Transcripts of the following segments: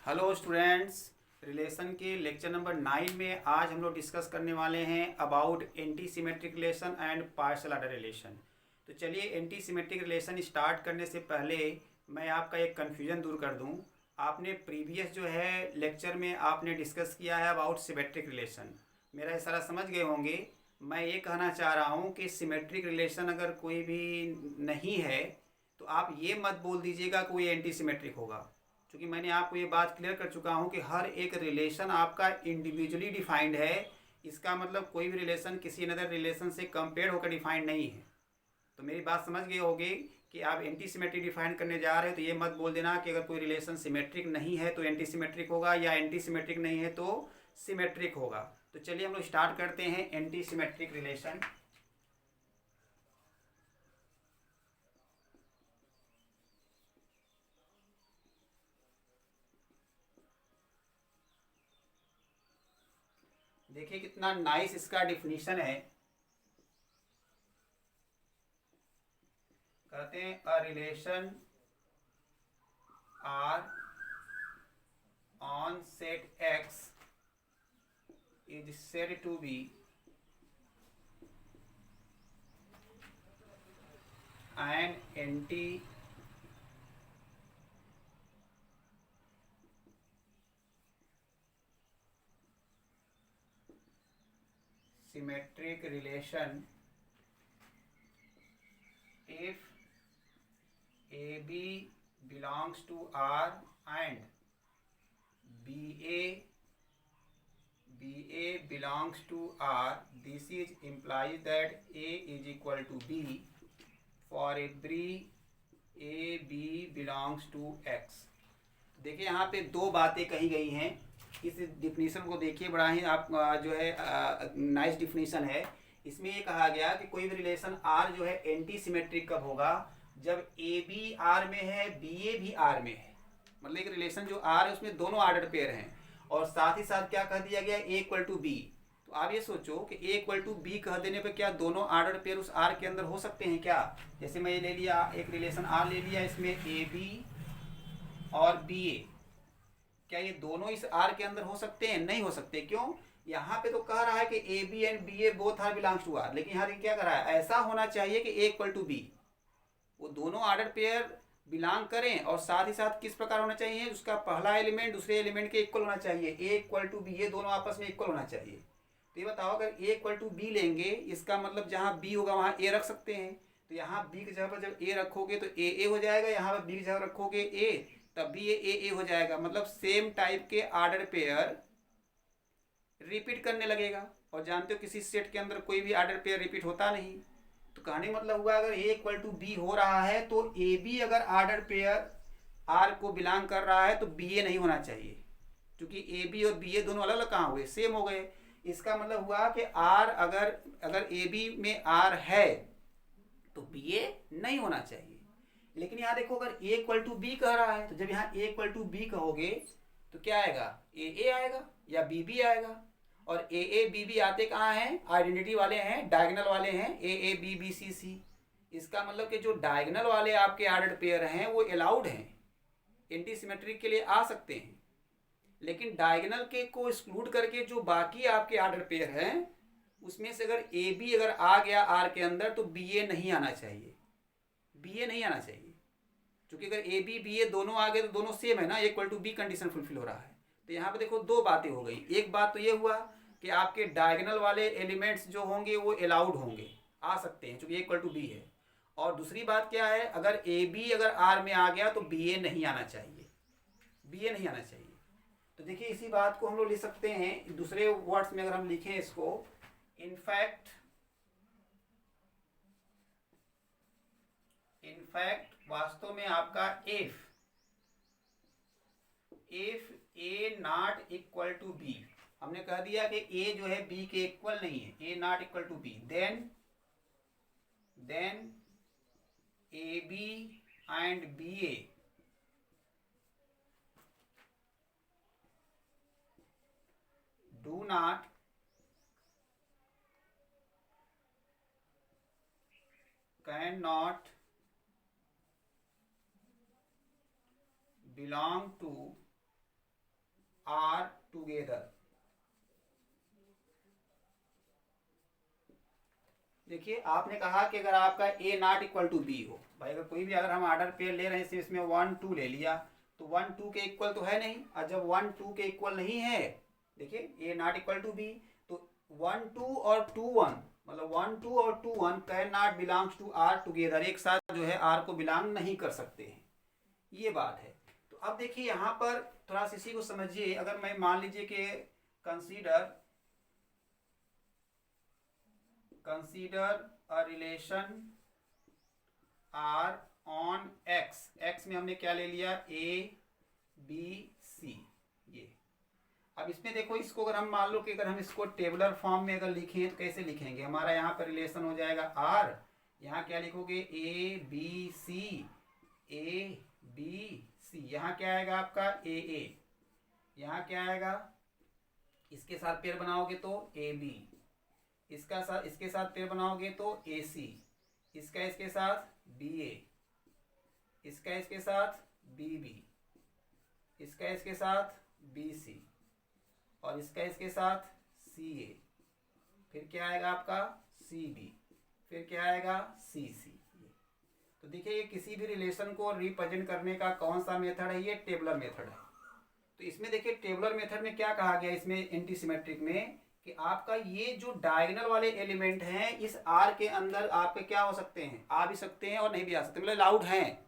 Hello students. Relation के lecture number 9 में आज हम लोग डिस्कस करने वाले हैं about anti symmetric relation and partial order relation. तो चलिए एंटी सिमेट्रिक रिलेशन स्टार्ट करने से पहले मैं आपका एक कन्फ्यूजन दूर कर दूं। आपने प्रीवियस जो है लेक्चर में आपने डिस्कस किया है अबाउट सिमेट्रिक रिलेशन, मेरा ये सारा समझ गए होंगे। मैं ये कहना चाह रहा हूँ कि सिमेट्रिक रिलेशन अगर कोई भी नहीं है तो आप ये मत बोल दीजिएगा कि कोई एंटी सिमेट्रिक होगा, क्योंकि मैंने आपको ये बात क्लियर कर चुका हूँ कि हर एक रिलेशन आपका इंडिविजुअली डिफाइंड है। इसका मतलब कोई भी रिलेशन किसी अदर रिलेशन से कंपेयर होकर डिफाइंड नहीं है। तो मेरी बात समझ गए होगे कि आप एंटी सिमेट्रिक डिफाइन करने जा रहे हो तो ये मत बोल देना कि अगर कोई रिलेशन सिमेट्रिक नहीं है तो एंटी सिमेट्रिक होगा या एंटी सिमेट्रिक नहीं है तो सिमेट्रिक होगा। तो चलिए हम लोग स्टार्ट करते हैं एंटी सिमेट्रिक रिलेशन। देखिए कितना नाइस इसका डिफिनीशन है। कहते हैं a relation R on set X is said to be an anti symmetric relation if AB belongs to R and BA belongs to R. This is implies that A is equal to B for every AB belongs to X. देखिए यहाँ पे दो बातें कही गई हैं। इस definition को देखिए, बड़ा ही आप जो है नाइस डिफिनीशन है। इसमें ये कहा गया कि कोई भी रिलेशन आर जो है एंटी सिमेट्रिक कब होगा, जब ए बी आर में है बी ए भी आर में है। मतलब एक रिलेशन जो आर है उसमें दोनों आर्डर पेयर हैं और साथ ही साथ क्या कह दिया गया, ए इक्वल टू बी। तो आप ये सोचो कि ए इक्वल टू बी कह देने पे क्या दोनों आर्डर पेयर उस आर के अंदर हो सकते हैं क्या? जैसे मैं ये ले लिया, एक रिलेशन आर ले लिया, इसमें ए बी और बी ए, क्या ये दोनों इस आर के अंदर हो सकते हैं? नहीं हो सकते। क्यों? यहाँ पे तो कह रहा है कि A B and B A both are belongs to R, लेकिन यहाँ क्या कर रहा है, ऐसा होना चाहिए कि ए इक्वल टू बी, वो दोनों आर्डर पेयर बिलोंग करें और साथ ही साथ किस प्रकार होना चाहिए, उसका पहला एलिमेंट दूसरे एलिमेंट के इक्वल होना चाहिए। ए इक्वल टू बी, ये दोनों आपस में इक्वल होना चाहिए। तो ये बताओ, अगर ए इक्वल टू बी लेंगे, इसका मतलब जहाँ बी होगा वहाँ ए रख सकते हैं। तो यहाँ बी की जगह पर जब ए रखोगे तो ए हो जाएगा, यहाँ पर बी की जगह रखोगे ए तब भी ये ए हो जाएगा। मतलब सेम टाइप के आर्डर पेयर रिपीट करने लगेगा। और जानते हो किसी सेट के अंदर कोई भी आर्डर पेयर रिपीट होता नहीं। तो कहने मतलब हुआ, अगर ए इक्वल टू बी हो रहा है तो ए बी अगर आर्डर पेयर आर को बिलोंग कर रहा है तो बी ए नहीं होना चाहिए, क्योंकि ए बी और बी ए दोनों अलग अलग कहाँ हुए, सेम हो गए। इसका मतलब हुआ कि आर अगर अगर ए बी में आर है तो बी ए नहीं होना चाहिए। लेकिन यहाँ देखो, अगर ए इक्वल टू बी कह रहा है तो जब यहाँ ए इक्वल टू बी कहोगे तो क्या आएगा, ए आएगा या बी बी आएगा। और ए बी बी आते कहाँ हैं, आइडेंटिटी वाले हैं, डायगोनल वाले हैं, ए बी बी सी सी। इसका मतलब कि जो डायगोनल वाले आपके आर्डर पेयर हैं वो अलाउड हैं, एंटी सिमेट्रिक के लिए आ सकते हैं। लेकिन डायगोनल के को एक्सक्लूड करके जो बाकी आपके आर्डर पेयर हैं उसमें से अगर ए बी अगर आ गया आर के अंदर तो बी ए नहीं आना चाहिए, बी ए नहीं आना चाहिए। क्योंकि अगर ए बी बी ए दोनों आ गए तो दोनों सेम है ना, equal to B condition fulfil हो रहा है। तो यहाँ पे देखो दो बातें हो गई। एक बात तो ये हुआ कि आपके डायगोनल वाले एलिमेंट्स जो होंगे वो अलाउड होंगे, आ सकते हैं, क्योंकि इक्वल टू बी है। और दूसरी बात क्या है, अगर ए बी अगर आर में आ गया तो बी ए नहीं आना चाहिए, बी ए नहीं आना चाहिए। तो देखिए इसी बात को हम लोग लिख सकते हैं दूसरे वर्ड्स में, अगर हम लिखें इसको, इनफैक्ट वास्तव में आपका if A not equal to B, हमने कह दिया कि ए जो है बी के इक्वल नहीं है, A not equal to B, then A B and B A do not can not belong to R together. देखिए आपने कहा कि अगर आपका A not equal to B हो, भाई अगर कोई भी अगर हम ऑर्डर पेयर ले रहे हैं इसमें 1 2 ले लिया तो 1 2 के इक्वल तो है नहीं, और जब 1 2 के इक्वल नहीं है, देखिए ए नॉट इक्वल टू बी, तो 1 2 और 2 1 मतलब 1 2 और 2 1 can not belongs to R together, एक साथ जो है आर को बिलोंग नहीं कर सकते हैं, ये बात है। तो अब देखिए यहाँ पर थोड़ा सा इसी को समझिए। अगर मैं मान लीजिए कि consider a relation R on X, X में हमने क्या ले लिया, ए बी सी, ये। अब इसमें देखो, इसको अगर हम मान लो कि अगर हम इसको टेबुलर फॉर्म में अगर लिखें तो कैसे लिखेंगे, हमारा यहाँ पर रिलेशन हो जाएगा आर, यहाँ क्या लिखोगे, A B C, A B C, यहाँ क्या आएगा आपका ए, यहाँ क्या आएगा, इसके साथ पेयर बनाओगे तो ए बी, इसके साथ पेयर बनाओगे तो ए सी, इसका इसके साथ बी ए, इसका इसके साथ बी बी, इसका इसके साथ बी सी, और इसका इसके साथ सी ए, फिर क्या आएगा आपका सी बी, फिर क्या आएगा सी सी। तो देखिए ये किसी भी रिलेशन को रिप्रेजेंट करने का कौन सा मेथड है, ये टेबुलर मेथड है। तो इसमें देखिए टेबुलर मेथड में क्या कहा गया, इसमें एंटी सिमेट्रिक में, कि आपका ये जो डायगोनल वाले एलिमेंट हैं इस आर के अंदर आपके क्या हो सकते हैं, आ भी सकते हैं और नहीं भी आ सकते, मतलब अलाउड हैं,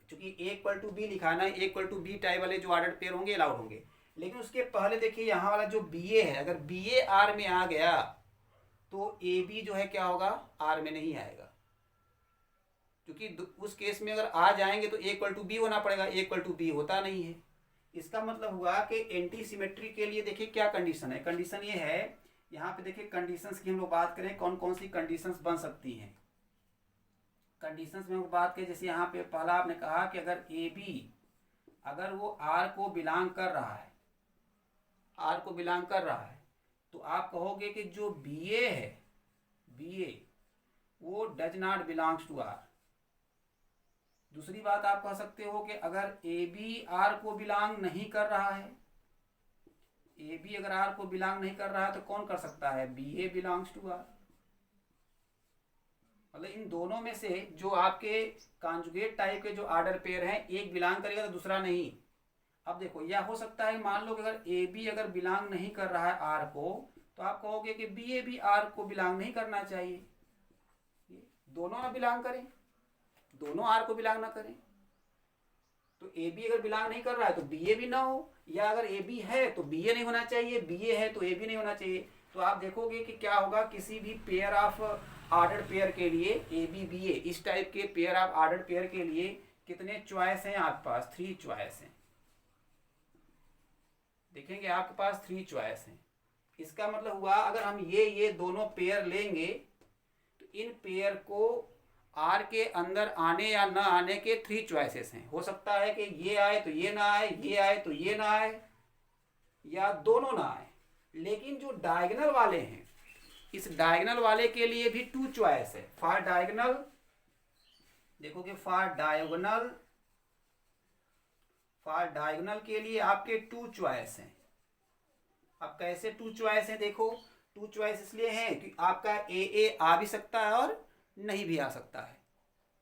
क्योंकि ए इक्वल टू बी लिखा है ना, ए इक्वल टू बी टाइप वाले जो ऑर्डर पेयर होंगे अलाउड होंगे। लेकिन उसके पहले देखिए यहाँ वाला जो बी ए है, अगर बी ए आर में आ गया तो ए बी जो है क्या होगा, आर में नहीं आएगा, क्योंकि उस केस में अगर आ जाएंगे तो ए इक्वल टू बी होना पड़ेगा, ए इक्वल टू बी होता नहीं है। इसका मतलब हुआ कि एंटी सिमेट्री के लिए देखिए क्या कंडीशन है, कंडीशन ये है, यहाँ पे देखिए कंडीशंस की हम लोग बात करें, कौन कौन सी कंडीशंस बन सकती हैं। कंडीशंस में हम बात करें, जैसे यहाँ पे पहला आपने कहा कि अगर ए बी अगर वो आर को बिलोंग कर रहा है, आर को बिलोंग कर रहा है, तो आप कहोगे कि जो बी ए है, बी ए वो does not belongs to R. दूसरी बात आप कह सकते हो कि अगर ए बी आर को बिलोंग नहीं कर रहा है, ए बी अगर आर को बिलोंग नहीं कर रहा है तो कौन कर सकता है, B A belongs to R. मतलब इन दोनों में से जो आपके कॉन्जुगेट टाइप के जो ऑर्डर पेयर हैं, एक बिलोंग करेगा तो दूसरा नहीं। अब देखो यह हो सकता है, मान लो कि अगर ए बी अगर बिलोंग नहीं कर रहा है आर को, तो आप कहोगे कि बी ए भी आर को बिलोंग नहीं करना चाहिए, दोनों ना बिलोंग करें, दोनों आर को बिलोंग ना करें। तो ए बी अगर बिलोंग नहीं कर रहा है तो बी ए भी ना हो, या अगर ए बी है तो बी ए नहीं होना चाहिए, बी ए है तो ए बी नहीं होना चाहिए। तो आप देखोगे कि क्या होगा, किसी भी पेयर ऑफ ऑर्डर पेयर के लिए, ए बी बी ए इस टाइप के पेयर ऑफ ऑर्डर पेयर के लिए कितने चॉइस हैं आपके पास, 3 चॉइस हैं। देखेंगे आपके पास 3 चॉइस हैं। इसका मतलब हुआ अगर हम ये दोनों पेयर लेंगे तो इन पेयर को आर के अंदर आने या ना आने के 3 चॉइसेस हैं। हो सकता है कि ये आए तो ये ना आए, ये आए तो ये ना आए, या दोनों ना आए। लेकिन जो डायगोनल वाले हैं, इस डायगोनल वाले के लिए भी 2 चॉइस है। फॉर डायगोनल देखोगे, फॉर डायगोनल के लिए आपके 2 चॉइस हैं। अब कैसे 2 चॉइस हैं, देखो 2 चॉइस इसलिए हैं कि आपका ए आ भी सकता है और नहीं भी आ सकता है।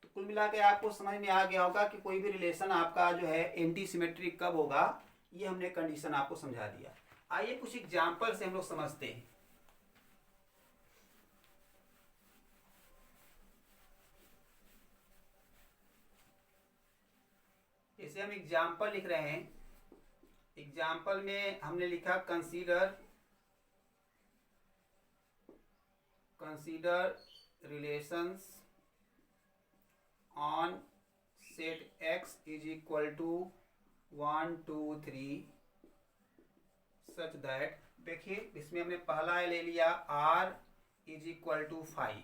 तो कुल मिला के आपको समझ में आ गया होगा कि कोई भी रिलेशन आपका जो है एंटी सिमेट्रिक कब होगा, ये हमने कंडीशन आपको समझा दिया। आइए कुछ एग्जाम्पल से हम लोग समझते हैं। जैसे हम एग्जाम्पल लिख रहे हैं, एग्जाम्पल में हमने लिखा consider relations on set X is equal to 1 2 3 such that, देखिए इसमें हमने पहला ले लिया r इज इक्वल टू 5,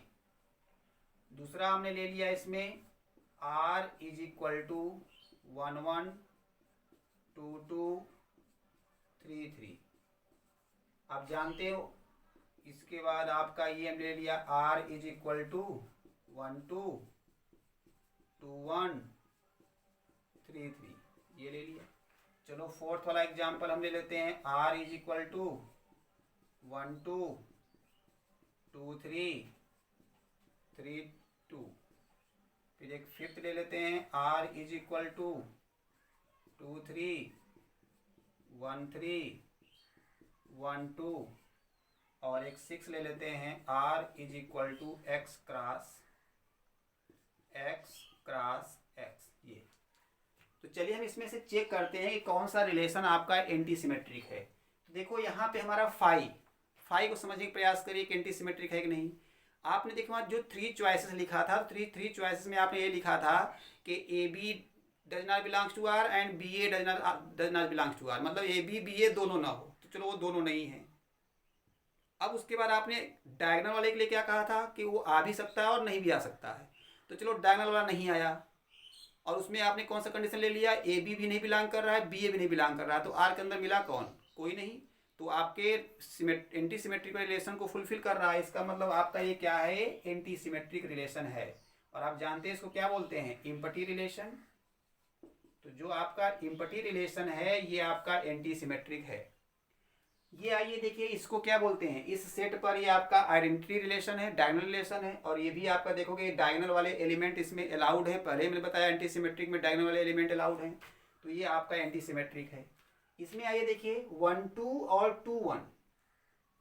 दूसरा हमने ले लिया इसमें r इज इक्वल टू 1 1 2 2 3 3। आप जानते हो, इसके बाद आपका ये हमने ले लिया r इज इक्वल टू 1 2 2 1 3 3, ये ले लिया। चलो फोर्थ वाला एग्जांपल हम ले लेते हैं। r is equal to 1 2 2 3 3 2। फिर एक फिफ्थ ले लेते हैं, r इज इक्वल टू 2 3 1 3 1 2। और एक 6 ले लेते हैं, r is equal to x cross x। ये तो चलिए हम इसमें से चेक करते हैं कि कौन सा रिलेशन आपका एंटी सिमेट्रिक है। तो देखो यहाँ पे हमारा फाई को समझने का प्रयास करिए कि एंटी सिमेट्रिक है कि नहीं। आपने देखो जो 3 चॉइसेस लिखा था, 3 चॉइसेस में आपने ये लिखा था कि A B does not belongs to R and B A does not belongs to R, मतलब ए बी ए दोनों ना हो। तो चलो वो दोनों नहीं है। अब उसके बाद आपने डायगोनल वाले के लिए क्या कहा था कि वो आ भी सकता है और नहीं भी आ सकता है। तो चलो डायगोनल वाला नहीं आया, और उसमें आपने कौन सा कंडीशन ले लिया, ए बी भी नहीं बिलोंग कर रहा है, बी ए भी नहीं बिलोंग कर रहा है। तो आर के अंदर मिला कौन, कोई नहीं। तो आपके एंटी सिमेट्रिक रिलेशन को फुलफिल कर रहा है। इसका मतलब आपका ये क्या है, एंटी सिमेट्रिक रिलेशन है। और आप जानते हैं इसको क्या बोलते हैं, इम्पटी रिलेशन। तो जो आपका इम्पटी रिलेशन है ये आपका एंटी सिमेट्रिक है। ये आइए देखिए इसको क्या बोलते हैं, इस सेट पर ये आपका आइडेंटिटी रिलेशन है, डायगोनल रिलेशन है। और ये भी आपका देखोगे डायगोनल वाले एलिमेंट इसमें अलाउड है। पहले मैंने बताया एंटी सिमेट्रिक में डायगोनल वाले एलिमेंट अलाउड हैं। तो ये आपका एंटी सिमेट्रिक है। इसमें आइए देखिए 1 2 और 2 1।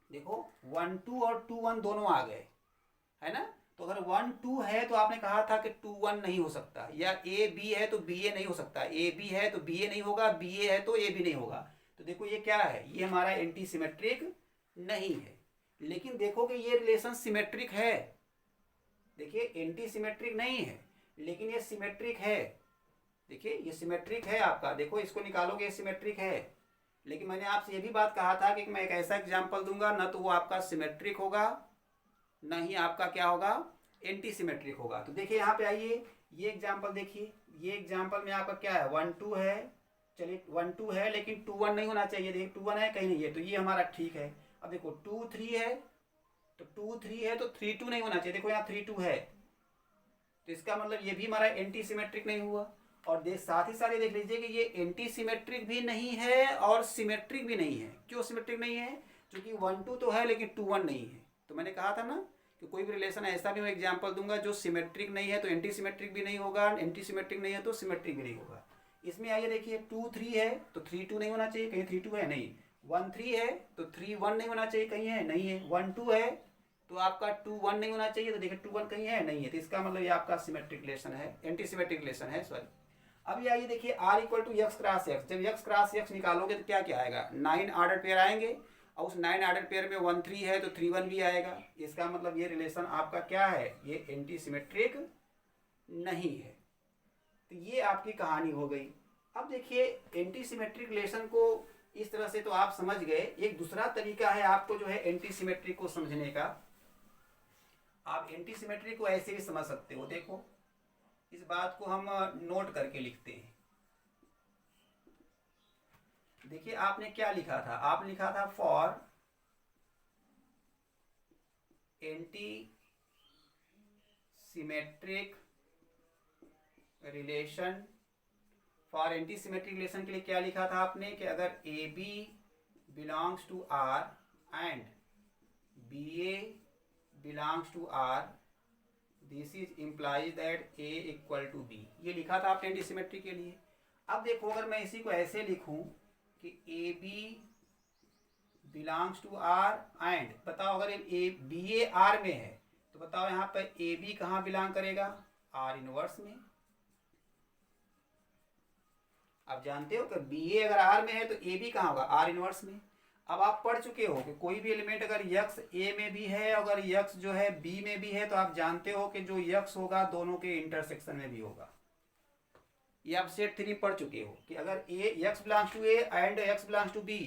देखो 1 2 और 2 1 दोनों आ गए, है ना। तो अगर 1 2 है तो आपने कहा था कि 2 1 नहीं हो सकता, या ए बी है तो बी ए नहीं हो सकता, ए बी है तो बी ए नहीं होगा, बी ए है तो ए भी नहीं होगा। तो देखो ये क्या है, ये हमारा एंटी सिमेट्रिक नहीं है। लेकिन देखो कि ये रिलेशन सिमेट्रिक है। देखिए एंटी सिमेट्रिक नहीं है लेकिन ये सिमेट्रिक है। देखिए ये सिमेट्रिक है आपका, देखो इसको निकालोगे ये सिमेट्रिक है। लेकिन मैंने आपसे ये भी बात कहा था कि मैं एक ऐसा एग्जाम्पल दूंगा ना तो वो आपका सिमेट्रिक होगा ना ही आपका क्या होगा, एंटी सिमेट्रिक होगा। तो देखिए यहाँ पे आइए ये एग्जाम्पल देखिए। ये एग्जाम्पल में आपका क्या है, 1 2 है। चलिए 1 2 है लेकिन 2 1 नहीं होना चाहिए। देखिए 2 1 है कहीं नहीं है, तो ये हमारा ठीक है। अब देखो 2 3 है, तो 2 3 है तो 3 2 नहीं होना चाहिए। देखो यहाँ 3 2 है, तो इसका मतलब ये भी हमारा एंटी सिमेट्रिक नहीं हुआ। और साथ ही साथ ये देख लीजिए कि ये एंटी सिमेट्रिक भी नहीं है और सिमेट्रिक भी नहीं है। क्यों सिमेट्रिक नहीं है, क्योंकि 1 2 तो है लेकिन 2 1 नहीं है। तो मैंने कहा था ना कि कोई भी रिलेशन ऐसा भी मैं एग्जाम्पल दूंगा जो सिमेट्रिक नहीं है तो एंटी सिमेट्रिक भी नहीं होगा, एंटी सिमेट्रिक नहीं है तो सिमेट्रिक भी नहीं होगा। इसमें आइए देखिए 2 3 है तो 3 2 नहीं होना चाहिए, कहीं 3 2 है नहीं। 1 3 है तो 3 1 नहीं होना चाहिए, कहीं है नहीं है। 1 2 है तो आपका 2 1 नहीं होना चाहिए, तो देखिए 2 1 कहीं है नहीं है। तो इसका मतलब ये आपका सिमेट्रिक रिलेशन है, एंटी सिमेट्रिक रिलेशन है, सॉरी। अब ये आइए देखिए r equal to X cross X. जब एक्स क्रॉस एक्स निकालोगे तो क्या क्या आएगा, 9 ऑर्डर पेयर आएंगे, और उस 9 ऑर्डर पेयर में 1 3 है तो 3 1 भी आएगा। इसका मतलब ये रिलेशन आपका क्या है, ये एंटी सिमेट्रिक नहीं है। तो ये आपकी कहानी हो गई। अब देखिए एंटी सिमेट्रिक रिलेशन को इस तरह से तो आप समझ गए। एक दूसरा तरीका है आपको जो है एंटी सिमेट्रिक को समझने का। आप एंटी सिमेट्रिक को ऐसे भी समझ सकते हो। देखो इस बात को हम नोट करके लिखते हैं। देखिए आपने क्या लिखा था, आपने लिखा था for anti symmetric relation. For anti symmetric relation के लिए क्या लिखा था आपने कि अगर A B belongs to R and B A belongs to R, this is implies that A equal to B. ये लिखा था आपने एंटी सिमेट्रिक के लिए। अब देखो अगर मैं इसी को ऐसे लिखूं कि A B belongs to R and, बताओ अगर ए बी ए आर में है तो बताओ यहाँ पर ए बी कहाँ बिलोंग करेगा, आर इनवर्स में। आप जानते हो कि बी ए अगर आर में है तो ए बी कहाँ होगा, आर इनवर्स में। अब आप पढ़ चुके हो कि कोई भी एलिमेंट अगर यक्स ए में भी है, अगर यक्स जो है बी में भी है, तो आप जानते हो कि जो यक्स होगा दोनों के इंटरसेक्शन में भी होगा। ये आप सेट 3 पढ़ चुके हो कि अगर A x belongs to A and x belongs to B,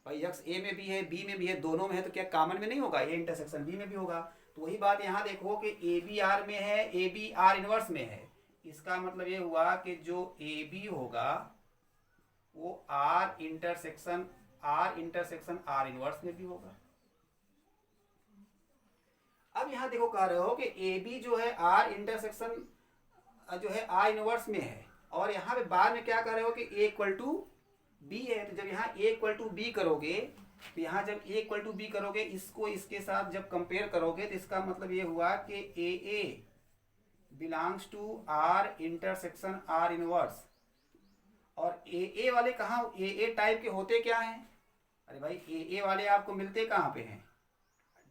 भाई यक्स ए में भी है बी में भी है, दोनों में है, तो क्या कॉमन में नहीं होगा, ये इंटरसेक्शन बी में भी होगा। तो वही बात यहाँ देखो कि ए बी आर में है, ए बी आर इनवर्स में है। इसका मतलब ये हुआ कि जो ए बी होगा वो आर इंटरसेक्शन आर इनवर्स में भी होगा। अब यहां देखो कह रहे हो कि ए बी जो है आर इंटरसेक्शन जो है आर इनवर्स में है, और यहां पे बाद में क्या कह रहे हो कि ए इक्वल टू बी है, तो जब यहाँ ए इक्वल टू बी करोगे, तो यहाँ जब ए इक्वल टू बी करोगे, इसको इसके साथ जब कंपेयर करोगे, तो इसका मतलब ये हुआ कि A belongs to R intersection R inverse. और ए वाले कहाँ, ए टाइप के होते क्या हैं? अरे भाई ए वाले आपको मिलते कहाँ पे हैं?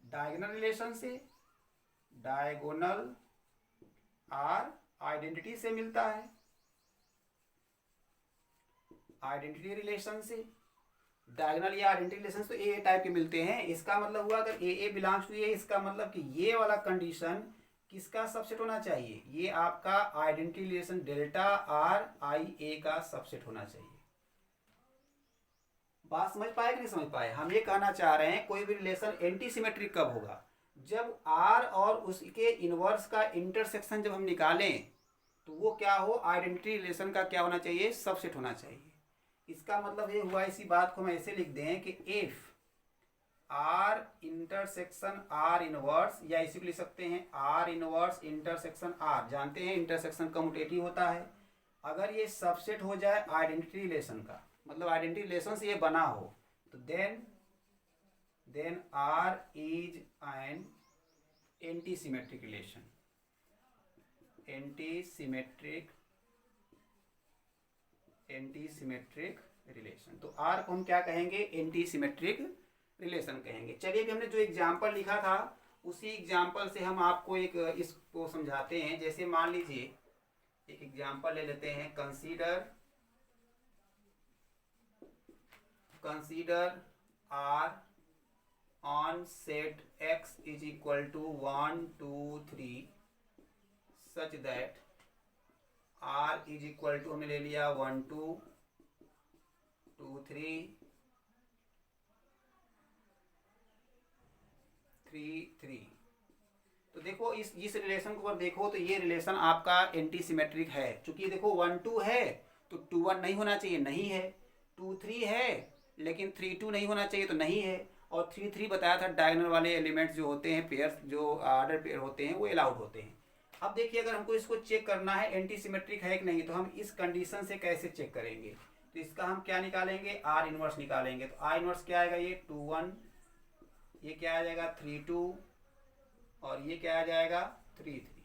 डायगोनल रिलेशन से। डायगोनल आर आइडेंटिटी से मिलता है, आइडेंटिटी रिलेशन से। डायगोनल या आइडेंटिटी रिलेशन तो ए टाइप के मिलते हैं। इसका मतलब हुआ अगर ए बिलोंग्स टू ए, इसका मतलब कि ये वाला कंडीशन किसका सबसेट होना चाहिए? ये आपका identity relation delta R I A का सबसेट होना चाहिए। बात समझ पाए कि नहीं समझ पाए? हम ये कहना चाह रहे हैं कोई भी रिलेशन एंटी सिमेट्रिक कब होगा? जब आर और उसके इनवर्स का इंटरसेक्शन जब हम निकालें, तो वो क्या हो, आइडेंटिटी रिलेशन का क्या होना चाहिए? सबसेट होना चाहिए। इसका मतलब ये हुआ, इसी बात को हम ऐसे लिख दें कि if R intersection R inverse, या इसी को लिख सकते हैं आर इनवर्स इंटरसेक्शन आर। जानते हैं इंटरसेक्शन कम्यूटेटिव होता है। अगर ये सबसेट हो जाए आइडेंटिटी रिलेशन का, मतलब आइडेंटिटी रिलेशन से ये बना हो, तो then R is an anti symmetric relation. Anti symmetric relation. तो आर को हम क्या कहेंगे? एंटी सिमेट्रिक रिलेशन कहेंगे। चलिए अभी हमने जो एग्जाम्पल लिखा था, उसी एग्जाम्पल से हम आपको एक इसको समझाते हैं। जैसे मान लीजिए एक एग्जाम्पल ले लेते हैं। Consider R on set x is equal to 1 2 3 such that r is equal to, हमने ले लिया 1 2 2 3 3 3। तो देखो इस रिलेशन को अगर देखो, तो ये रिलेशन आपका एंटी सिमेट्रिक है। चूंकि देखो 1 2 है तो 2 1 नहीं होना चाहिए, नहीं है। 2 3 है लेकिन 3 2 नहीं होना चाहिए, तो नहीं है। और 3 3 बताया था, डायगोनल वाले एलिमेंट्स जो होते हैं, पेयर्स जो ऑर्डर पेयर होते हैं, वो अलाउड होते हैं। अब देखिए अगर हमको इसको चेक करना है एंटी सिमेट्रिक है कि नहीं, तो हम इस कंडीशन से कैसे चेक करेंगे? तो इसका हम क्या निकालेंगे? आर इनवर्स निकालेंगे। तो आर इनवर्स क्या आएगा? ये 2 1, ये क्या आ जाएगा? 3 2, और ये क्या आ जाएगा? 3 3।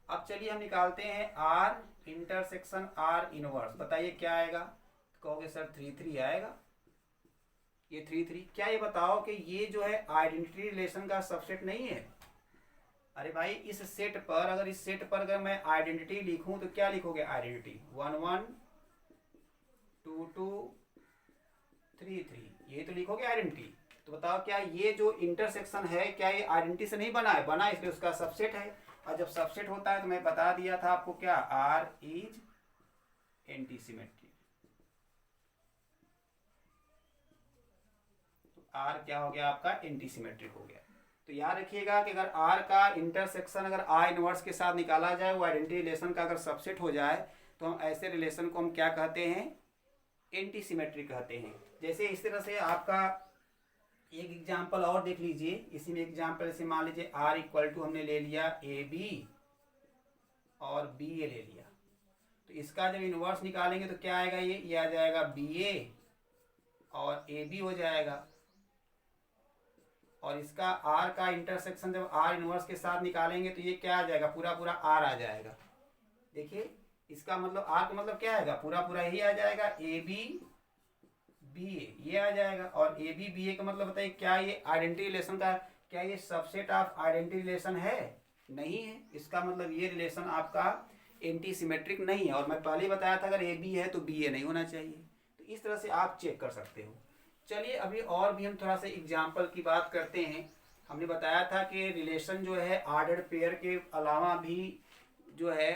अब चलिए हम निकालते हैं आर इंटरसेक्शन आर इनवर्स। बताइए क्या आएगा? तो कहोगे सर 3 3 आएगा। ये 3 3, क्या ये बताओ कि ये जो है आइडेंटिटी रिलेशन का सबसेट नहीं है? अरे भाई इस सेट पर, अगर इस सेट पर अगर मैं आइडेंटिटी लिखूं तो क्या लिखोगे? आइडेंटिटी 1 1 2 2 3 3, ये तो लिखोगे आइडेंटिटी। तो बताओ क्या ये जो इंटरसेक्शन है, क्या ये आइडेंटिटी से नहीं बना है? बना, इसलिए उसका सबसेट है। और जब सबसेट होता है तो मैं बता दिया था आपको क्या, आर इज एंटी सिमेट्रिक। तो आर क्या हो गया आपका? एंटी सिमेट्रिक हो गया। तो याद रखिएगा कि अगर आर का इंटरसेक्शन अगर आर इनवर्स के साथ निकाला जाए, वो आइडेंटिटी रिलेशन का अगर सबसेट हो जाए, तो हम ऐसे रिलेशन को हम क्या कहते हैं? एंटी सिमेट्रिक कहते हैं। जैसे इस तरह से आपका एक एग्जाम्पल और देख लीजिए। इसी में एग्जाम्पल से मान लीजिए आर इक्वल टू हमने ले लिया ए बी और बी ए ले लिया। तो इसका जब इनवर्स निकालेंगे तो क्या आएगा? ये आ जाएगा बी ए और ए बी हो जाएगा। और इसका आर का इंटरसेक्शन जब आर इनवर्स के साथ निकालेंगे तो ये क्या आ जाएगा? पूरा पूरा आर आ जाएगा। देखिए इसका मतलब आर का मतलब क्या आएगा? पूरा पूरा यही आ जाएगा, ए बी बी ए, ये आ जाएगा। और ए बी बी ए का मतलब बताइए क्या ये आइडेंटिटी रिलेशन का, क्या ये सबसेट ऑफ आइडेंटिटी रिलेशन है? नहीं है। इसका मतलब ये रिलेशन आपका एंटी सिमेट्रिक नहीं है। और मैं पहले ही बताया था अगर ए बी है तो बी ए नहीं होना चाहिए। तो इस तरह से आप चेक कर सकते हो। चलिए अभी और भी हम थोड़ा सा एग्जाम्पल की बात करते हैं। हमने बताया था कि रिलेशन जो है ऑर्डर्ड पेयर के अलावा भी जो है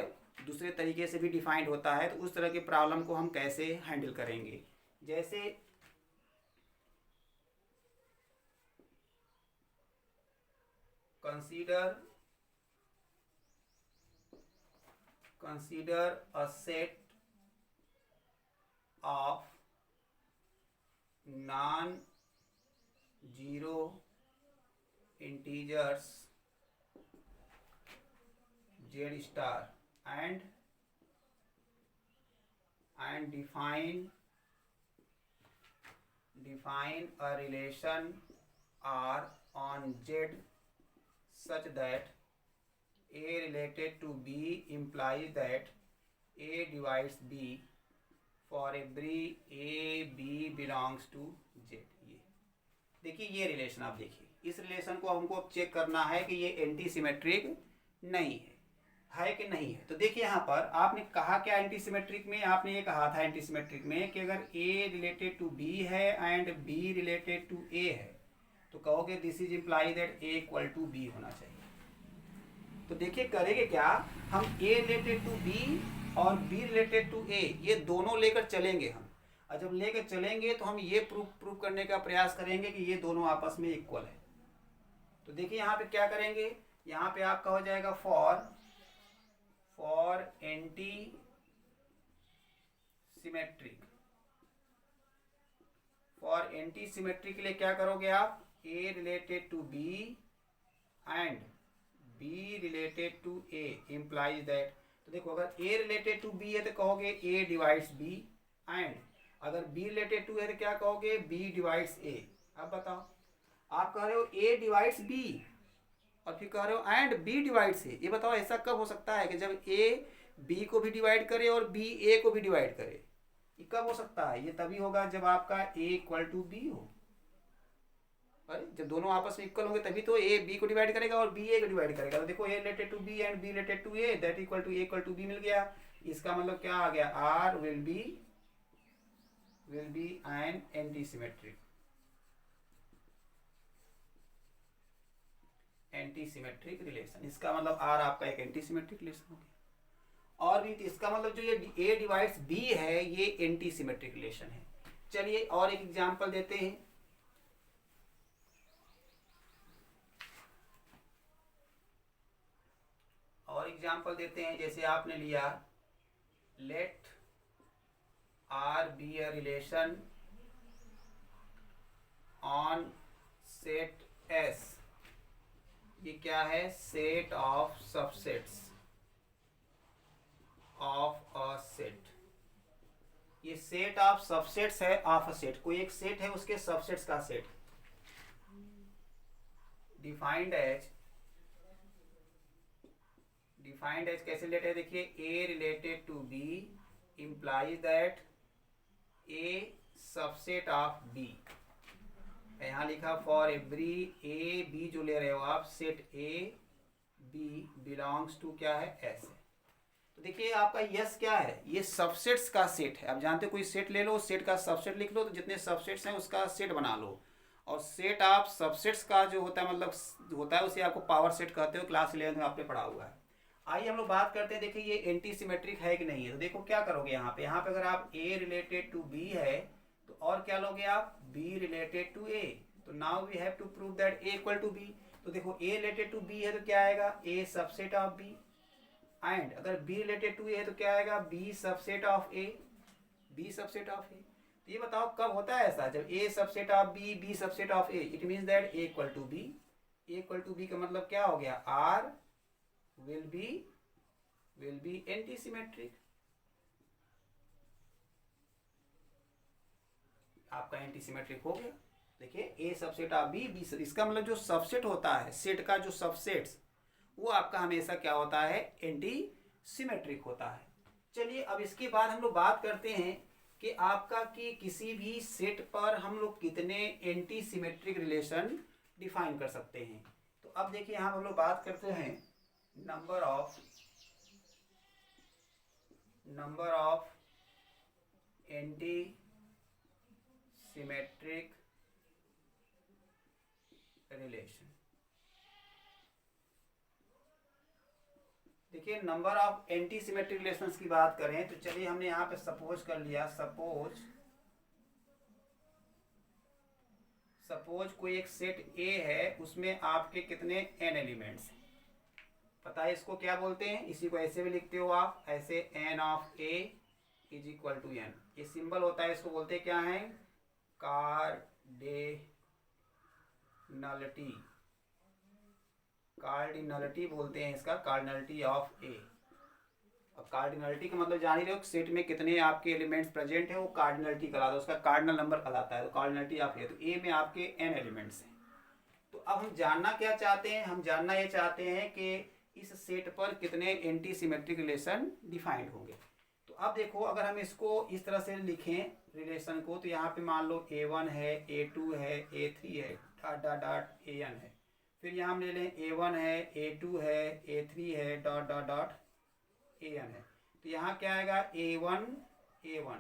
दूसरे तरीके से भी डिफाइंड होता है। तो उस तरह के प्रॉब्लम को हम कैसे हैंडल करेंगे? जैसे consider a set of non-zero integers z star and define define a relation R on Z such that A related to B implies that A divides B for every A B belongs to Z। ये देखिए, ये relation आप देखिए, इस relation को हमको अब check करना है कि ये एंटी सिमेट्रिक नहीं है कि नहीं है। तो देखिए यहाँ पर आपने कहा क्या एंटी सिमेट्रिक में, आपने ये कहा था एंटी सिमेट्रिक में कि अगर A रिलेटेड टू B है and B related to A है तो कहोगे this is imply that A equal to B होना चाहिए। तो देखिए करेंगे क्या, हम A रिलेटेड टू B और B रिलेटेड टू A ये दोनों लेकर चलेंगे हम, और जब लेकर चलेंगे तो हम ये प्रूव करने का प्रयास करेंगे कि ये दोनों आपस में इक्वल है। तो देखिए यहाँ पे क्या करेंगे, यहाँ पे आपका हो जाएगा for anti symmetric. For anti symmetric के लिए क्या करोगे आप, A related to B and B related to A implies that. तो देखो अगर A रिलेटेड टू B है तो कहोगे A डिवाइड्स B, एंड अगर B रिलेटेड टू है तो क्या कहोगे B डिवाइड्स A। अब बताओ, आप कह रहे हो A डिवाइड्स B और फिर कह रहे हो एंड B डिवाइड्स A। ये बताओ ऐसा कब हो सकता है कि जब A B को भी डिवाइड करे और B A को भी डिवाइड करे? ये कब हो सकता है? ये तभी होगा जब आपका A इक्वल टू B हो। अरे जब दोनों आपस में इक्वल होंगे तभी तो A B को डिवाइड करेगा और B A को डिवाइड करेगा। तो देखो A related to B and B related to A that equal to A equal to B मिल गया। इसका मतलब क्या आ गया, R will be an anti symmetric relation. इसका मतलब R आपका एक एंटी सिमेट्रिक रिलेशन हो गया। और भी इसका मतलब जो ये A डिवाइड्स B है ये एंटी सिमेट्रिक रिलेशन है। चलिए और एक एग्जांपल देते हैं। जैसे आपने लिया let R be a relation on set S। ये क्या है, set of subsets of a set. ये सेट ऑफ सबसेट्स है ऑफ अ सेट, कोई एक सेट है उसके सबसेट्स का सेट। डिफाइंड एज कैसे रिलेटेड है, देखिए A related to B implies that A subset of B। यहाँ लिखा फॉर एवरी A B जो ले रहे हो आप, set A B belongs to क्या है, S है। तो देखिए आपका यस क्या है, ये सबसेट्स का सेट है। आप जानते हो कोई सेट ले लो, सेट का सबसेट लिख लो, तो जितने सबसेट्स हैं उसका सेट बना लो। और सेट ऑफ सबसेट्स का जो होता है मतलब होता है उसे आपको पावर सेट कहते हो, क्लास 11 में आपने पढ़ा हुआ है। आइए हम लोग बात करते हैं, देखिए ये एंटी सिमेट्रिक है कि नहीं है। तो देखो क्या करोगे यहाँ पे अगर आप A रिलेटेड टू B है तो और क्या लोगे आप, B रिलेटेड टू A। तो now we have to prove that A equal to B। तो देखो A रिलेटेड टू B है तो क्या आएगा, A subset of B, and अगर B रिलेटेड टू A है तो क्या आएगा, B सबसेट ऑफ A। तो ये बताओ कब होता है ऐसा, जब A subset of B, B subset of A। It means that A equal to B। A equal to B का मतलब क्या हो गया, R will be anti symmetric. आपका एंटी सिमेट्रिक हो गया। देखिए A subset of B, B इसका मतलब जो सबसेट होता है सेट का, जो सबसेट्स वो आपका हमेशा क्या होता है, एंटी सिमेट्रिक होता है। चलिए अब इसके बाद हम लोग बात करते हैं कि आपका कि किसी भी सेट पर हम लोग कितने एंटी सिमेट्रिक रिलेशन डिफाइन कर सकते हैं। तो अब देखिए यहाँ हम लोग बात करते हैं number of anti symmetric relation. देखिए number of anti symmetric relations की बात करें तो चलिए हमने यहाँ पे सपोज कर लिया, सपोज कोई एक सेट A है, उसमें आपके कितने n एलिमेंट्स हैं। पता है इसको क्या बोलते हैं, इसी को ऐसे भी लिखते हो आप, ऐसे n of A is equal to n। ये सिंबल होता है, इसको बोलते क्या है, कार्डिनलिटी बोलते हैं इसका, कार्डिनलिटी ऑफ A। अब कार्डिनलिटी का मतलब जान ही रहे हो, सेट में कितने आपके एलिमेंट्स प्रेजेंट है वो कार्डिनलिटी कहलाता है, उसका कार्डिनल नंबर कहलाता है। तो कार्डिनलिटी आप है, तो ए में आपके n एलिमेंट्स हैं। तो अब हम जानना क्या चाहते हैं, हम जानना ये चाहते हैं कि इस सेट पर कितने एंटी सिमेट्रिक रिलेशन डिफाइंड होंगे। तो अब देखो, अगर हम इसको इस तरह से लिखें रिलेशन को, तो यहाँ पे मान लो a1 है, a2 है, a3 है, डॉट डॉट डॉट an है। फिर यहाँ हम ले लें a1 है, a2 है, a3 है, डॉट डॉट डॉट an है। तो यहाँ क्या आएगा a1 a1,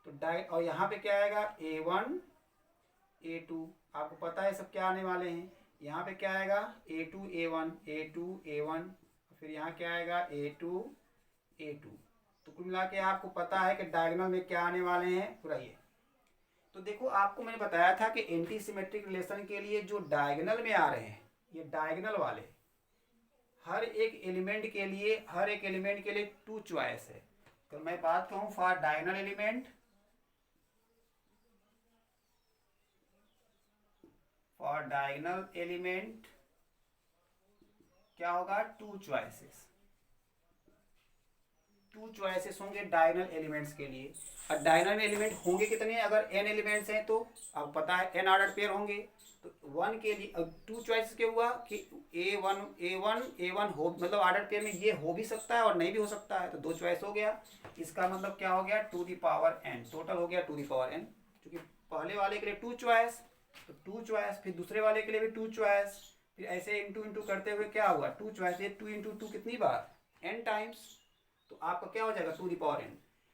तो और यहाँ पे क्या आएगा a1 a2। आपको पता है सब क्या आने वाले हैं। यहाँ पे क्या आएगा a2 a1 a2 a1, फिर यहाँ क्या आएगा a2 a2। तो कुल मिला के आपको पता है कि डायगोनल में क्या आने वाले हैं पूरा ये। तो देखो, आपको मैंने बताया था कि एंटी सिमेट्रिक रिलेशन के लिए जो डायगोनल में आ रहे हैं, ये डायगोनल वाले हर एक एलिमेंट के लिए 2 चॉइस है। तो मैं बात कहूँ for diagonal element, for diagonal element क्या होगा 2 चॉइसेस। 2 चॉइसेस होंगे डायगोनल एलिमेंट्स के लिए। और डायगोनल एलिमेंट होंगे कितने, अगर n एलिमेंट्स हैं तो आपको पता है n ऑर्डर पेयर होंगे। तो 1 के लिए अब 2 चॉइसेस क्या हुआ कि a1 हो, मतलब ऑर्डर पेयर में ये हो भी सकता है और नहीं भी हो सकता है, तो 2 चॉइस हो गया। इसका मतलब क्या हो गया 2 द पावर n, टोटल हो गया 2 द पावर n। क्योंकि पहले वाले के लिए 2 चॉइस, तो 2 चॉइस, फिर दूसरे वाले के लिए भी 2 चॉइस, फिर ऐसे इंटू इंटू करते हुए क्या हुआ 2 चॉइस। ये 2 इंटू 2 कितनी बार n टाइम्स, तो आपका क्या हो जाएगा 2 द पावर n।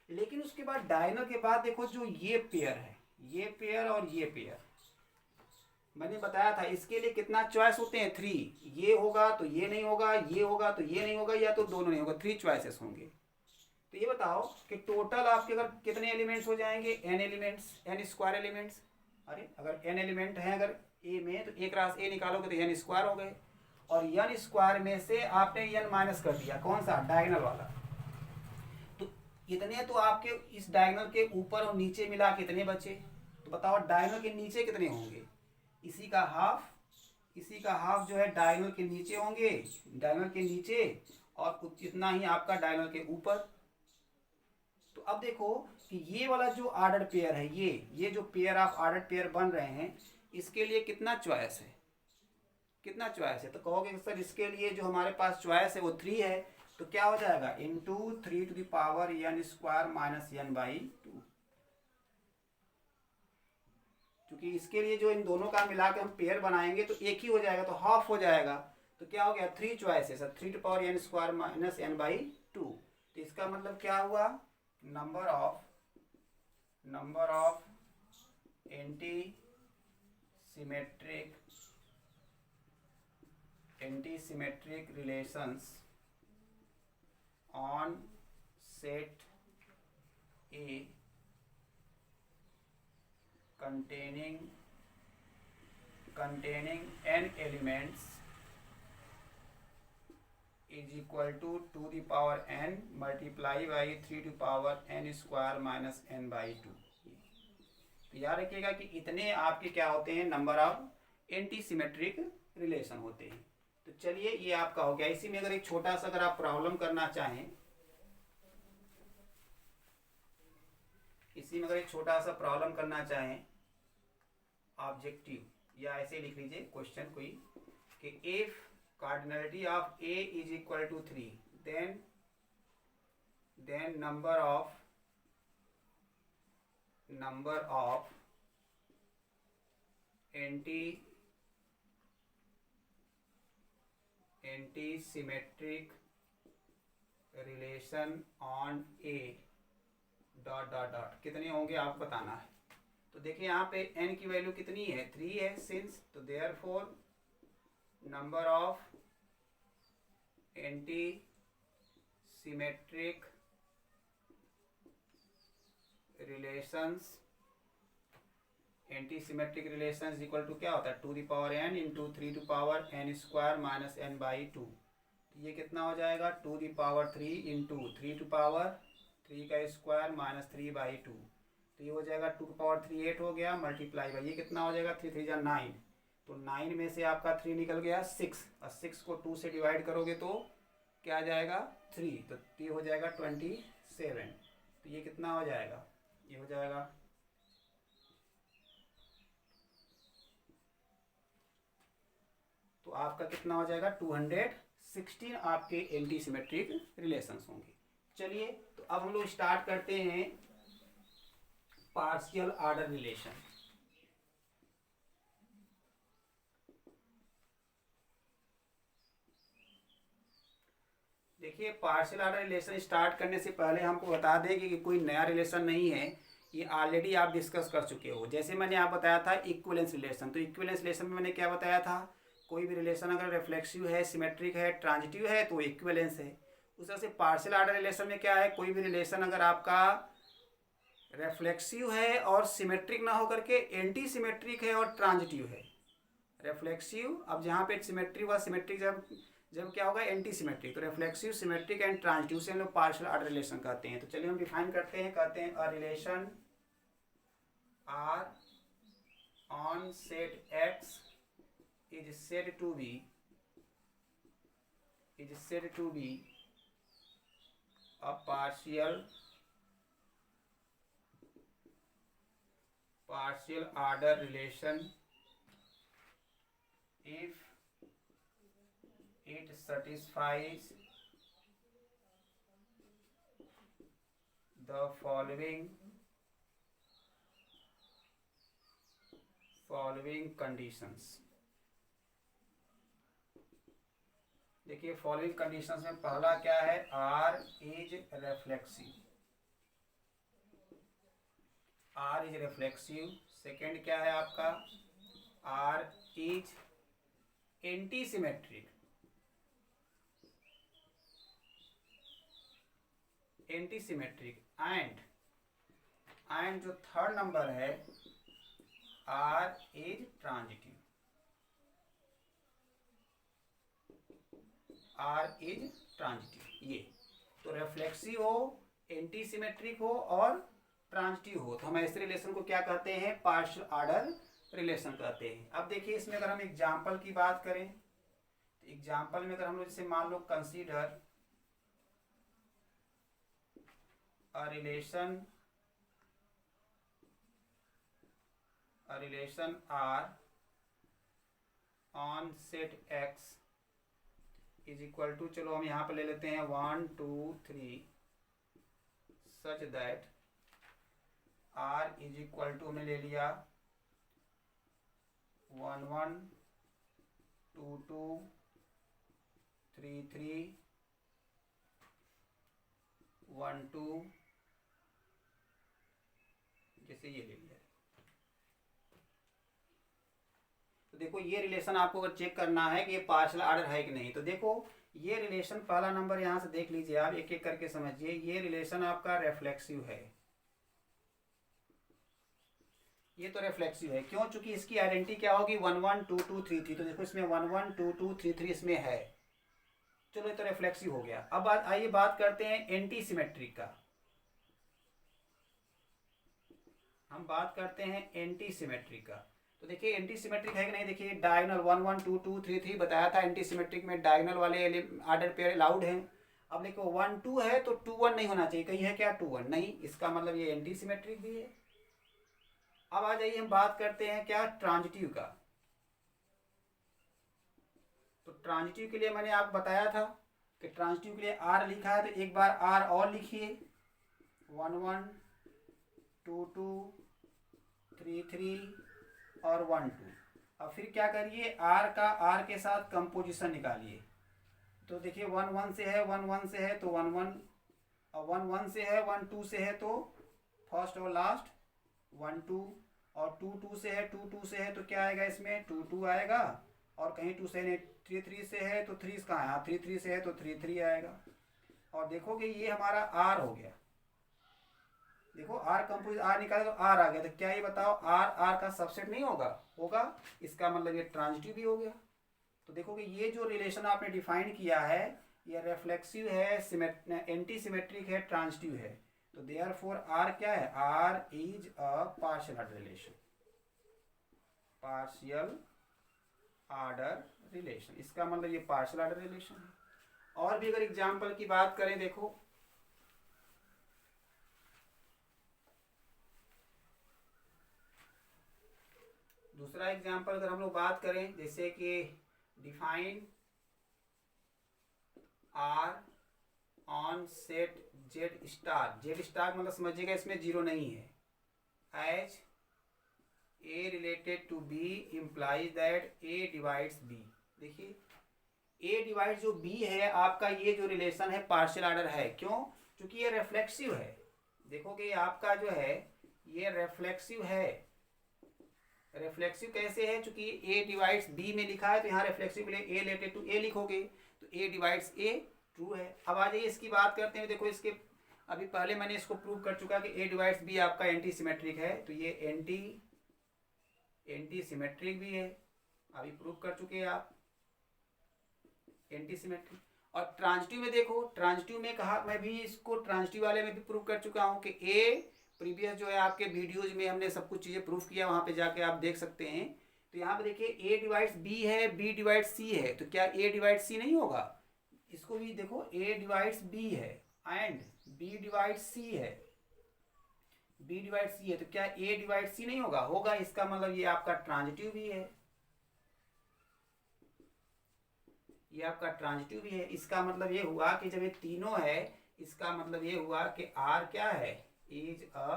लेकिन उसके बाद डायगोनल के बाद देखो, जो ये पेयर है, ये पेयर और ये पेयर, मैंने बताया था इसके लिए कितना चॉइस होते हैं 3। ये होगा तो ये नहीं होगा, ये होगा तो ये नहीं होगा, या तो दोनों नहीं होगा, 3 चॉइसेस होंगे। तो ये बताओ कि टोटल आपके अगर कितने एलिमेंट्स हो जाएंगे, n elements, n square elements. अरे अगर n एलिमेंट हैं अगर a में, तो एक रास a निकालोगे तो n स्क्वायर हो गए, और n स्क्वायर में से आपने n माइनस कर दिया, कौन सा डायगोनल वाला। तो इतने तो आपके इस डायगोनल के ऊपर और नीचे मिला कितने बचे, तो बताओ डायगोनल के नीचे कितने होंगे। इसी का हाफ जो है डायगोनल के नीचे होंगे, डायगोनल के नीचे, और इतना ही आपका डायगोनल के ऊपर। तो अब देखो कि ये वाला जो ऑर्डर पेयर है, ये जो पेयर ऑफ ऑर्डर पेयर बन रहे हैं, इसके लिए कितना चॉइस है, कितना चॉइस है। तो कहोगे सर इसके लिए जो हमारे पास चॉइस है वो 3 है, तो क्या हो जाएगा into 3 to the power n square minus n by 2। क्योंकि इसके लिए जो इन दोनों का मिला के हम पेयर बनाएंगे तो एक ही हो जाएगा, तो हाफ हो जाएगा। तो क्या हो गया 3 choices, 3 to power n square minus n by 2। तो इसका मतलब क्या हुआ, number of anti symmetric relations on set A containing n elements is equal to 2 the power n multiply by 3 to power n square minus n by 2। तो याद रखिएगा कि इतने आपके क्या होते हैं, number of anti symmetric relation होते हैं। तो चलिए ये आपका हो गया। इसी में अगर एक छोटा सा अगर आप प्रॉब्लम करना चाहें, ऑब्जेक्टिव, या ऐसे लिख लीजिए क्वेश्चन कोई कि if cardinality of A is equal to 3, then number of anti symmetric relation on A dot dot dot कितने होंगे आपको बताना है। तो देखिए यहाँ पे n की वैल्यू कितनी है 3 है सिंस, तो therefore number of anti symmetric relations equal to क्या होता है 2 the power n into 3 to power n square minus n by 2। तो ये कितना हो जाएगा 2 the power 3 into 3 to power 3 का स्क्वायर माइनस 3 बाई 2। तो ये हो जाएगा 2 की पावर 3 8 हो गया, मल्टीप्लाई बाई ये कितना हो जाएगा 3 3 जा 9। तो 9 में से आपका 3 निकल गया 6, और 6 को 2 से डिवाइड करोगे तो क्या आ जाएगा 3, तो ये हो जाएगा 27। तो ये कितना हो जाएगा, ये हो जाएगा तो आपका कितना हो जाएगा 216 आपके एंटी सिमेट्रिक रिलेशंस होंगे। चलिए तो अब हम लोग स्टार्ट करते हैं पार्शियल ऑर्डर रिलेशन। देखिए पार्शियल ऑर्डर रिलेशन स्टार्ट करने से पहले हमको बता दें कि कोई नया रिलेशन नहीं है, ये ऑलरेडी आप डिस्कस कर चुके हो। जैसे मैंने आप बताया था इक्विवेलेंस रिलेशन, तो इक्विवेलेंस रिलेशन में मैंने क्या बताया था, कोई भी रिलेशन अगर रिफ्लेक्सिव है, सिमेट्रिक है, ट्रांजिटिव है तो इक्विवेलेंस है। उस तरह से पार्शियल ऑर्डर रिलेशन में क्या है, कोई भी रिलेशन अगर आपका रिफ्लेक्सिव है और सिमेट्रिक ना होकर के एंटी सिमेट्रिक है और ट्रांजिटिव है। रिफ्लेक्सिव, अब जहाँ पे सिमेट्रिक व सिमेट्रिक जब जब क्या होगा एंटी सिमेट्रिक, तो रिफ्लेक्सिव, सिमेट्रिक एंड ट्रांजिटिव से हम लोग पार्शियल ऑर्डर रिलेशन कहते हैं। तो चलिए हम डिफाइन करते हैं, कहते हैं a relation R on set X is said to be a partial order relation if it satisfies the following conditions। देखिए फॉलोइंग कंडीशंस में पहला क्या है, R इज रिफ्लेक्सिव। सेकेंड क्या है आपका, R is anti symmetric. And जो third number है R इज ट्रांजिटिव। ये तो रिफ्लेक्सिव हो, एंटी सिमेट्रिक हो और ट्रांजिटिव हो, तो हम ऐसे रिलेशन को क्या कहते हैं, पार्शियल ऑर्डर रिलेशन कहते हैं। अब देखिए इसमें अगर हम एग्जाम्पल की बात करें तो एग्जाम्पल में अगर हम लोग जैसे मान लो consider a relation R on set X is equal to, चलो हम यहाँ पे ले लेते हैं 1 2 3 such that R is equal to हमने ले लिया 1 1 2 2 3 3 1 2, जैसे ये ले लिया। तो देखो ये रिलेशन आपको अगर चेक करना है कि ये पार्शियल ऑर्डर है कि नहीं, तो देखो ये रिलेशन पहला नंबर यहाँ से देख लीजिए आप, एक एक करके समझिए। ये रिलेशन आपका रिफ्लेक्सिव है, ये तो रिफ्लेक्सिव है। क्यों? चूंकि इसकी आइडेंटिटी क्या होगी 1 1 2 2 3 3, तो देखो इसमें 1 1 2 2 3 3 इसमें है। चलो ये तो रिफ्लेक्सिव हो गया। अब आइए बात करते हैं एंटी सिमेट्रिक का। हम बात करते हैं एंटी सिमेट्रिक का। तो देखिए एंटी सिमेट्रिक है कि नहीं, देखिए डायगोनल 1 1 2 2 3 3 बताया था, एंटी सिमेट्रिक में डायगोनल वाले ऑर्डर पेयर अलाउड हैं। अब देखो 1 2 है तो 2 1 नहीं होना चाहिए, कहीं है क्या 2 1 नहीं, इसका मतलब ये एंटी सिमेट्रिक भी है। अब आ जाइए हम बात करते हैं क्या, ट्रांजिटिव का। तो ट्रांजिटिव के लिए मैंने आपको बताया था कि ट्रांजिटिव के लिए आर लिखा है, तो एक बार आर और लिखिए 1 1 2 2 3 3 और 1 2। अब फिर क्या करिए, आर का आर के साथ कंपोजिशन निकालिए। तो देखिए 1 1 से है, 1 1 से है तो 1 1, और 1 1 से है, 1 2 से है तो फर्स्ट और लास्ट 1 2, और 2 2 से है, 2 2 से है तो क्या आएगा इसमें 2 2 आएगा, और कहीं 2 से नहीं 3 3 से है तो 3 कहाँ है, 3 3 से है तो 3 3 आएगा। और देखोगे ये हमारा आर हो गया। देखो आर कंपोजिट आर निकाले तो आर आ गया, तो क्या ये बताओ आर आर का सबसेट नहीं होगा? होगा, इसका मतलब ये ट्रांजिटिव भी हो गया। तो देखोगे ये जो रिलेशन आपने डिफाइन किया है ये रिफ्लेक्सिव है, एंटी सिमेट्रिक है, ट्रांजिटिव है। तो देयरफॉर आर क्या है, R is a partial order relation. Partial order relation, इसका मतलब ये पार्शियल ऑर्डर रिलेशन है। और भी अगर एग्जाम्पल की बात करें, देखो दूसरा एग्जाम्पल अगर हम लोग बात करें, जैसे कि define R on set Z star, Z star मतलब समझिएगा इसमें जीरो नहीं है, as A related to B implies that A divides B. देखिए ए डिवाइड जो बी है आपका, ये जो रिलेशन है पार्शियल ऑर्डर है। क्यों? क्योंकि ये रिफ्लेक्सिव है। देखोगे आपका जो है ये रिफ्लेक्सिव है। रिफ्लेक्सिव कैसे है? क्योंकि ए डिवाइड्स बी में लिखा है तो यहाँ रिफ्लेक्सिव ए रिलेटेड टू ए लिखोगे तो ए डिवाइड्स ए ट्रू है। अब आ जाइए इसकी बात करते हैं। देखो इसके अभी पहले मैंने इसको प्रूव कर चुका कि ए डिवाइड्स बी आपका एंटी सिमेट्रिक है, तो ये एंटी सिमेट्रिक भी है, अभी प्रूव कर चुके हैं आप एंटी सिमेट्रिक। और ट्रांजिटिव में देखो, ट्रांजिटिव में कहा, मैं भी इसको ट्रांजिटिव वाले में भी प्रूव कर चुका हूँ कि ए प्रीवियस जो है आपके वीडियोज में हमने सब कुछ चीज़ें प्रूफ किया, वहाँ पे जाके आप देख सकते हैं। तो यहाँ पे देखिए ए डिवाइड्स बी है, बी डिवाइड्स सी है, तो क्या ए डिवाइड्स सी नहीं होगा? इसको भी देखो, ए डिवाइड्स बी है एंड बी डिवाइड्स सी है, बी डिवाइड सी है, तो क्या ए डिवाइड सी नहीं होगा? होगा। इसका मतलब ये आपका ट्रांजिटिव भी है, ये आपका ट्रांजिटिव भी है। इसका मतलब ये हुआ कि जब ये तीनों है, इसका मतलब ये हुआ कि आर क्या है? Is a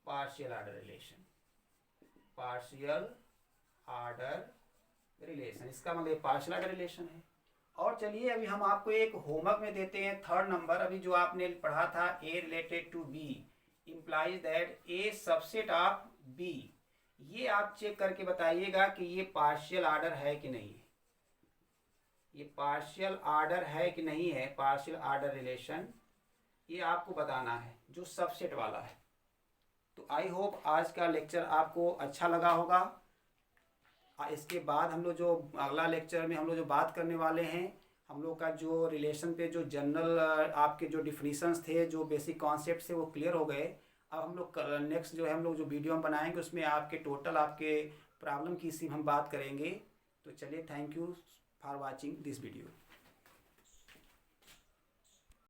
partial order relation, partial order relation, इसका मतलब पार्शियल ऑर्डर रिलेशन है। और चलिए अभी हम आपको एक होमवर्क में देते हैं, 3rd नंबर। अभी जो आपने पढ़ा था A related to B implies that A subset of B, ये आप चेक करके बताइएगा कि ये पार्शियल ऑर्डर है कि नहीं है, ये पार्शियल ऑर्डर है कि नहीं है, पार्शियल ऑर्डर रिलेशन, ये आपको बताना है जो सबसेट वाला है। तो आई होप आज का लेक्चर आपको अच्छा लगा होगा। इसके बाद हम लोग जो अगला लेक्चर में हम लोग जो बात करने वाले हैं, हम लोग का जो रिलेशन पे जो जनरल आपके जो डिफिनीशंस थे, जो बेसिक कॉन्सेप्ट थे वो क्लियर हो गए। अब हम लोग नेक्स्ट जो है हम लोग जो वीडियो हम बनाएंगे उसमें आपके टोटल आपके प्रॉब्लम की हम बात करेंगे। तो चलिए, thank you for watching this video.